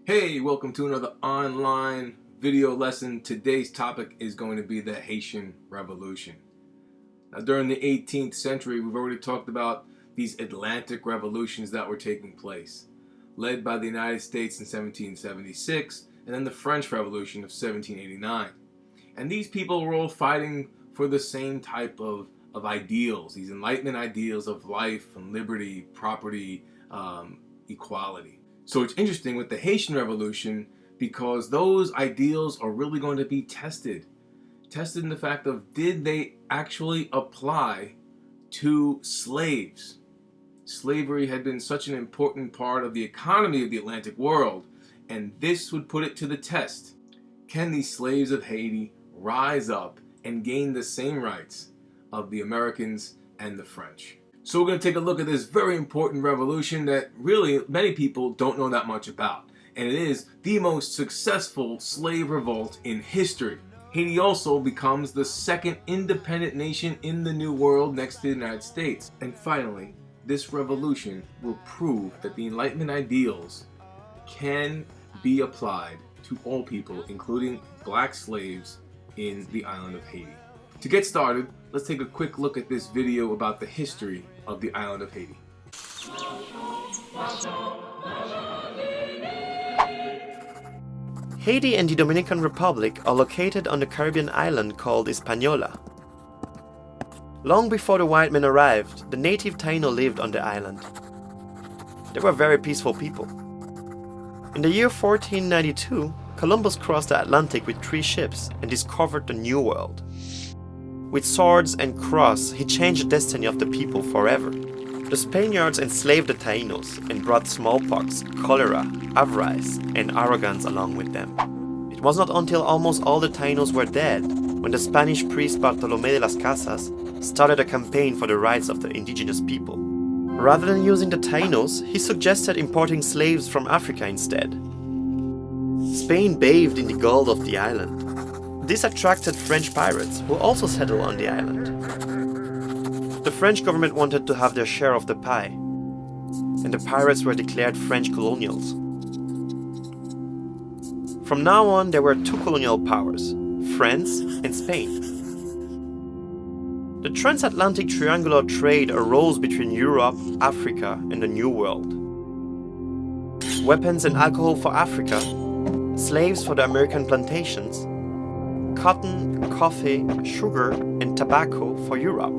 Hey, welcome to another online video lesson. Today's topic is going to be the Haitian Revolution. Now, during the 18th century, we've already talked about these Atlantic revolutions that were taking place, led by the United States in 1776 and then the French Revolution of 1789. And these people were all fighting for the same type of ideals, these Enlightenment ideals of life and liberty, property, equality. So it's interesting with the Haitian Revolution because those ideals are really going to be tested. Tested in the fact of, did they actually apply to slaves? Slavery had been such an important part of the economy of the Atlantic world, and this would put it to the test. Can these slaves of Haiti rise up and gain the same rights of the Americans and the French? So we're going to take a look at this very important revolution that really many people don't know that much about. And it is the most successful slave revolt in history. Haiti also becomes the second independent nation in the New World next to the United States. And finally, this revolution will prove that the Enlightenment ideals can be applied to all people, including black slaves in the island of Haiti. To get started, let's take a quick look at this video about the history of the island of Haiti. Haiti and the Dominican Republic are located on the Caribbean island called Hispaniola. Long before the white men arrived, the native Taino lived on the island. They were very peaceful people. In the year 1492, Columbus crossed the Atlantic with 3 ships and discovered the New World. With swords and cross, he changed the destiny of the people forever. The Spaniards enslaved the Tainos and brought smallpox, cholera, avarice, and arrogance along with them. It was not until almost all the Tainos were dead when the Spanish priest Bartolomé de las Casas started a campaign for the rights of the indigenous people. Rather than using the Tainos, he suggested importing slaves from Africa instead. Spain bathed in the gold of the island. This attracted French pirates, who also settled on the island. The French government wanted to have their share of the pie, and the pirates were declared French colonials. From now on, there were 2 colonial powers, France and Spain. The transatlantic triangular trade arose between Europe, Africa, and the New World. Weapons and alcohol for Africa, slaves for the American plantations, cotton, coffee, sugar, and tobacco for Europe.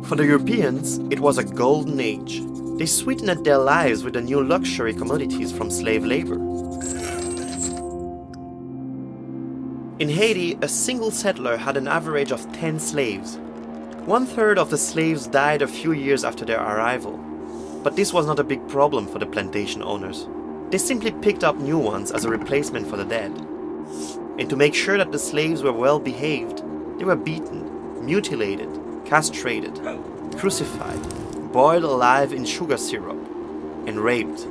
For the Europeans, it was a golden age. They sweetened their lives with the new luxury commodities from slave labor. In Haiti, a single settler had an average of 10 slaves. 1/3 of the slaves died a few years after their arrival. But this was not a big problem for the plantation owners. They simply picked up new ones as a replacement for the dead. And to make sure that the slaves were well behaved, they were beaten, mutilated, castrated, crucified, boiled alive in sugar syrup, and raped.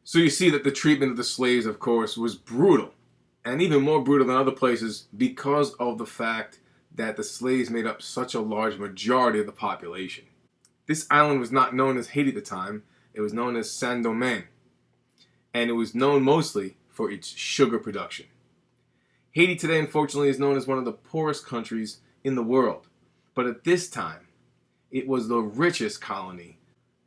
So you see that the treatment of the slaves, of course, was brutal, and even more brutal than other places because of the fact that the slaves made up such a large majority of the population. This island was not known as Haiti at the time. It was known as Saint-Domingue, and it was known mostly for its sugar production. Haiti today, unfortunately, is known as one of the poorest countries in the world, but at this time, it was the richest colony.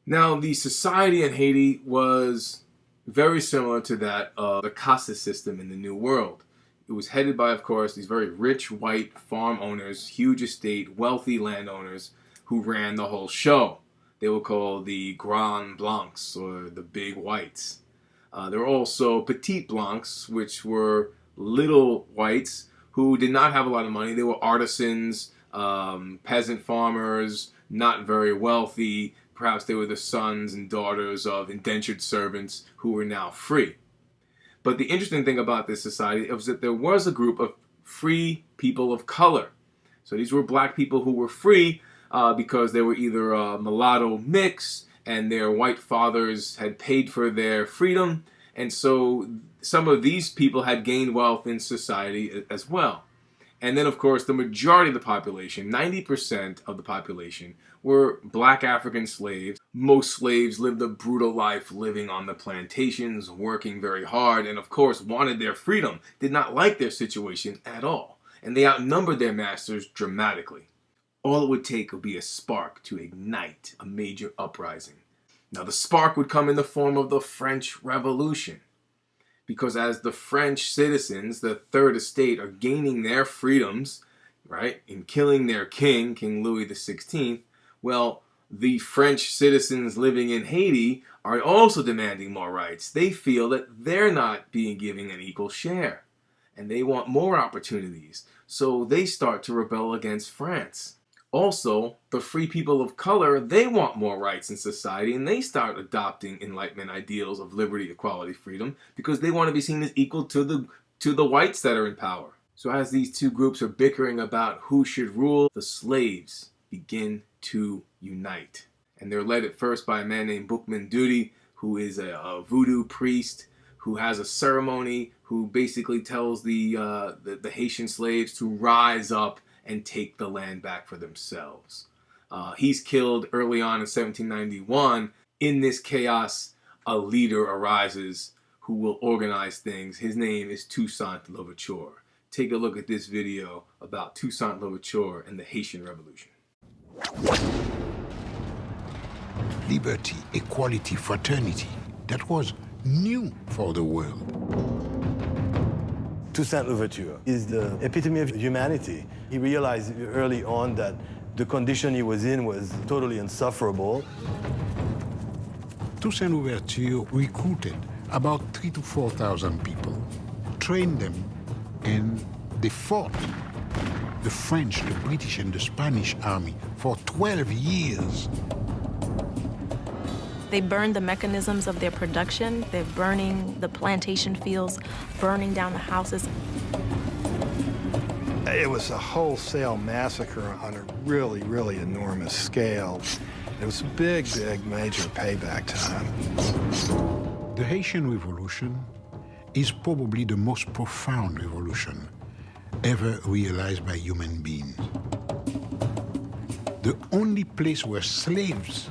Now, the society in Haiti was very similar to that of the caste system in the New World. It was headed by, of course, these very rich white farm owners, huge estate, wealthy landowners who ran the whole show. They were called the Grands Blancs, or the Big Whites. There were also Petits Blancs, which were little whites who did not have a lot of money. They were artisans, peasant farmers, not very wealthy. Perhaps they were the sons and daughters of indentured servants who were now free. But the interesting thing about this society was that there was a group of free people of color. So these were black people who were free because they were either a mulatto mix and their white fathers had paid for their freedom. And so some of these people had gained wealth in society as well. And then, of course, the majority of the population, 90% of the population, were black African slaves. Most slaves lived a brutal life living on the plantations, working very hard, and of course wanted their freedom, did not like their situation at all. And they outnumbered their masters dramatically. All it would take would be a spark to ignite a major uprising. Now, the spark would come in the form of the French Revolution. Because as the French citizens, the Third Estate, are gaining their freedoms, right, in killing their king, King Louis XVI, well, the French citizens living in Haiti are also demanding more rights. They feel that they're not being given an equal share, and they want more opportunities. So they start to rebel against France. Also, the free people of color, they want more rights in society, and they start adopting Enlightenment ideals of liberty, equality, freedom, because they want to be seen as equal to the whites that are in power. So as these two groups are bickering about who should rule, the slaves begin to unite. And they're led at first by a man named Boukman Doody, who is a voodoo priest, who has a ceremony, who basically tells the Haitian slaves to rise up and take the land back for themselves. He's killed early on in 1791. In this chaos, a leader arises who will organize things. His name is Toussaint Louverture. Take a look at this video about Toussaint Louverture and the Haitian Revolution. Liberty, equality, fraternity, that was new for the world. Toussaint Louverture is the epitome of humanity. He realized early on that the condition he was in was totally insufferable. Toussaint Louverture recruited about 3,000 to 4,000 people, trained them, and they fought the French, the British, and the Spanish army for 12 years. They burned the mechanisms of their production. They're burning the plantation fields, burning down the houses. It was a wholesale massacre on a really, really enormous scale. It was a big, big, major payback time. The Haitian Revolution is probably the most profound revolution ever realized by human beings. The only place where slaves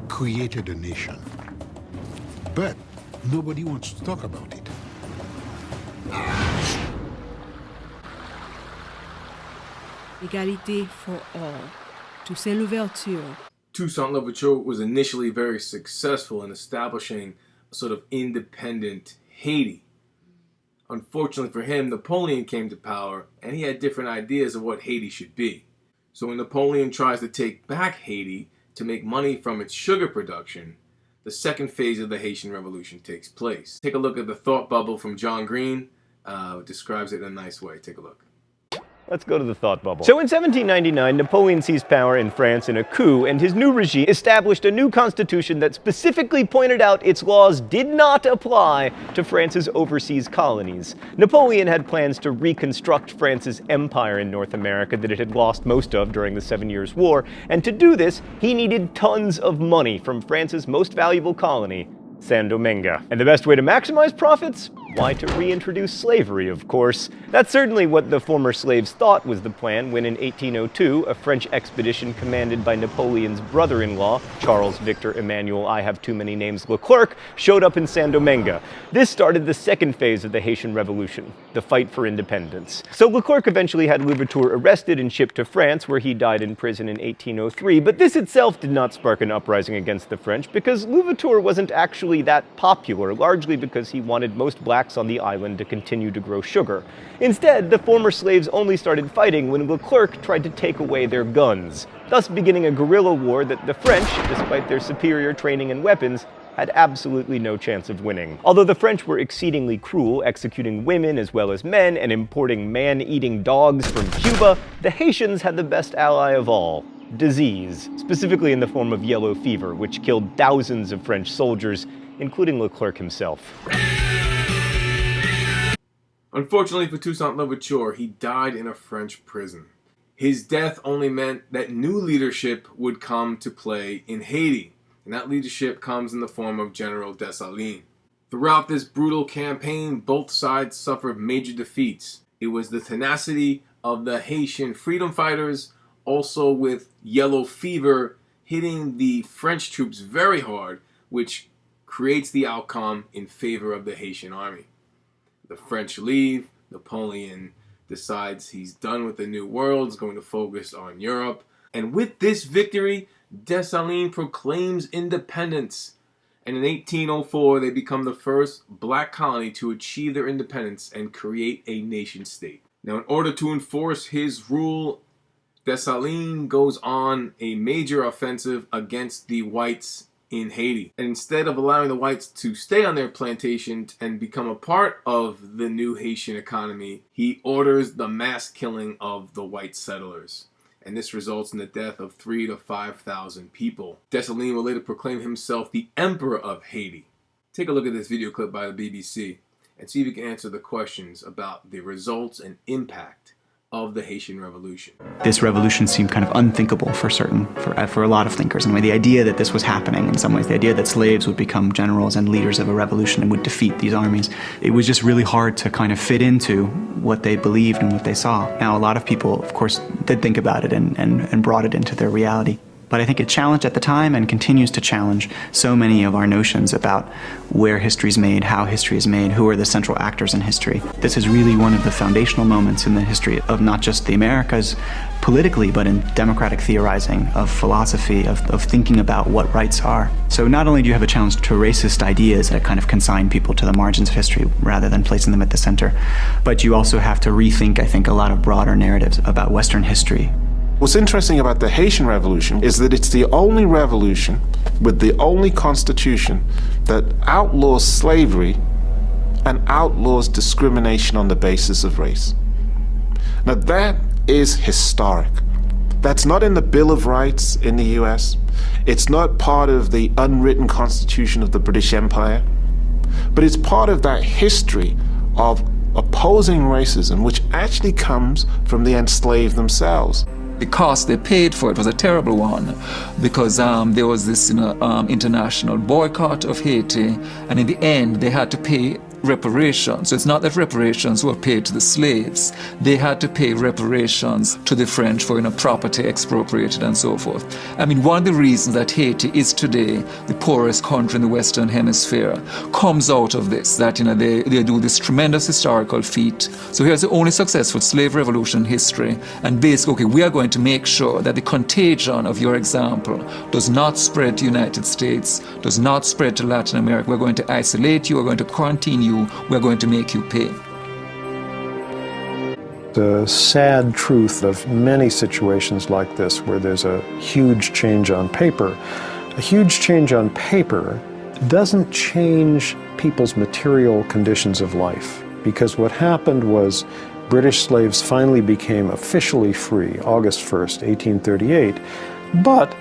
created a nation. But nobody wants to talk about it. Égalité for all. Toussaint Louverture. Toussaint Louverture was initially very successful in establishing a sort of independent Haiti. Unfortunately for him, Napoleon came to power, and he had different ideas of what Haiti should be. So when Napoleon tries to take back Haiti to make money from its sugar production, the second phase of the Haitian Revolution takes place. Take a look at the thought bubble from John Green. Describes it in a nice way. Take a look. Let's go to the thought bubble. So in 1799, Napoleon seized power in France in a coup, and his new regime established a new constitution that specifically pointed out its laws did not apply to France's overseas colonies. Napoleon had plans to reconstruct France's empire in North America that it had lost most of during the 7 Years' War, and to do this, he needed tons of money from France's most valuable colony, Saint-Domingue. And the best way to maximize profits? Why, to reintroduce slavery, of course. That's certainly what the former slaves thought was the plan when in 1802, a French expedition commanded by Napoleon's brother-in-law, Charles Victor Emmanuel I have too many names Leclerc, showed up in Saint-Domingue. This started the second phase of the Haitian Revolution, the fight for independence. So Leclerc eventually had Louverture arrested and shipped to France, where he died in prison in 1803, but this itself did not spark an uprising against the French, because Louverture wasn't actually that popular, largely because he wanted most blacks on the island to continue to grow sugar. Instead, the former slaves only started fighting when Leclerc tried to take away their guns, thus beginning a guerrilla war that the French, despite their superior training and weapons, had absolutely no chance of winning. Although the French were exceedingly cruel, executing women as well as men and importing man-eating dogs from Cuba, the Haitians had the best ally of all: disease, specifically in the form of yellow fever, which killed thousands of French soldiers, including Leclerc himself. Unfortunately for Toussaint Louverture, he died in a French prison. His death only meant that new leadership would come to play in Haiti, and that leadership comes in the form of General Dessalines. Throughout this brutal campaign, both sides suffered major defeats. It was the tenacity of the Haitian freedom fighters, also with yellow fever hitting the French troops very hard, which creates the outcome in favor of the Haitian army. The French leave. Napoleon decides he's done with the New World, is going to focus on Europe. And with this victory, Dessalines proclaims independence. And in 1804, they become the first black colony to achieve their independence and create a nation state. Now, in order to enforce his rule, Dessalines goes on a major offensive against the whites in Haiti. And instead of allowing the whites to stay on their plantation and become a part of the new Haitian economy, he orders the mass killing of the white settlers. And this results in the death of 3,000 to 5,000 people. Dessalines will later proclaim himself the Emperor of Haiti. Take a look at this video clip by the BBC and see if you can answer the questions about the results and impact of the Haitian Revolution. This revolution seemed kind of unthinkable for a lot of thinkers. And the idea that this was happening in some ways, the idea that slaves would become generals and leaders of a revolution and would defeat these armies, it was just really hard to kind of fit into what they believed and what they saw. Now, a lot of people, of course, did think about it and brought it into their reality. But I think it challenged at the time and continues to challenge so many of our notions about where history is made, how history is made, who are the central actors in history. This is really one of the foundational moments in the history of not just the Americas politically, but in democratic theorizing, of philosophy, of thinking about what rights are. So not only do you have a challenge to racist ideas that kind of consign people to the margins of history rather than placing them at the center, but you also have to rethink, I think, a lot of broader narratives about Western history. What's interesting about the Haitian Revolution is that it's the only revolution with the only constitution that outlaws slavery and outlaws discrimination on the basis of race. Now that is historic. That's not in the Bill of Rights in the US. It's not part of the unwritten constitution of the British Empire, but it's part of that history of opposing racism, which actually comes from the enslaved themselves. The cost they paid for it was a terrible one, because there was this international boycott of Haiti, and in the end they had to pay reparations. So it's not that reparations were paid to the slaves. They had to pay reparations to the French for property expropriated and so forth. I mean, one of the reasons that Haiti is today the poorest country in the Western Hemisphere comes out of this, that they do this tremendous historical feat. So here's the only successful slave revolution in history, and basically, okay, we are going to make sure that the contagion of your example does not spread to the United States, does not spread to Latin America. We're going to isolate you, we're going to quarantine you, we're going to make you pay. The sad truth of many situations like this, where there's a huge change on paper, doesn't change people's material conditions of life. Because what happened was British slaves finally became officially free, August 1st, 1838, but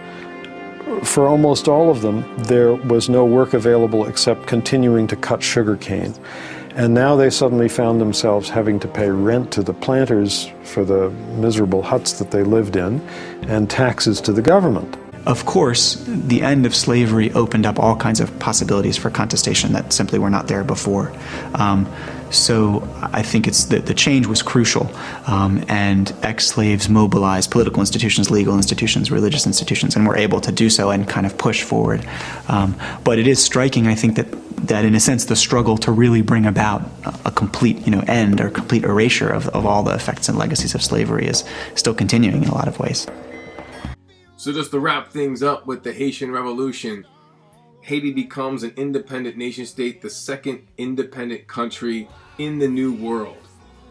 for almost all of them, there was no work available except continuing to cut sugarcane. And now they suddenly found themselves having to pay rent to the planters for the miserable huts that they lived in, and taxes to the government. Of course, the end of slavery opened up all kinds of possibilities for contestation that simply were not there before. So I think the change was crucial, and ex-slaves mobilized political institutions, legal institutions, religious institutions, and were able to do so and kind of push forward. But it is striking, I think, that in a sense the struggle to really bring about a complete end or complete erasure of all the effects and legacies of slavery is still continuing in a lot of ways. So just to wrap things up with the Haitian Revolution, Haiti becomes an independent nation state, the second independent country in the New World.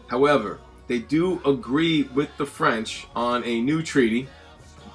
However, they do agree with the French on a new treaty,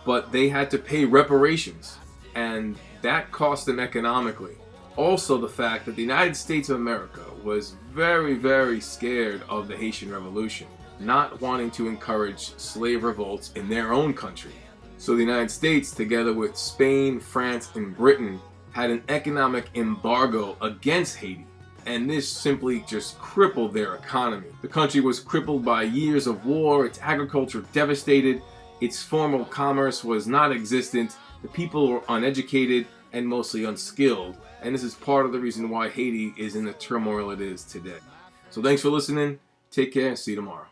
but they had to pay reparations, and that cost them economically. Also, the fact that the United States of America was very, very scared of the Haitian Revolution, not wanting to encourage slave revolts in their own country. So the United States, together with Spain, France, and Britain, had an economic embargo against Haiti, and this simply just crippled their economy. The country was crippled by years of war, its agriculture devastated, its formal commerce was non-existent, the people were uneducated and mostly unskilled, and this is part of the reason why Haiti is in the turmoil it is today. So thanks for listening, take care, see you tomorrow.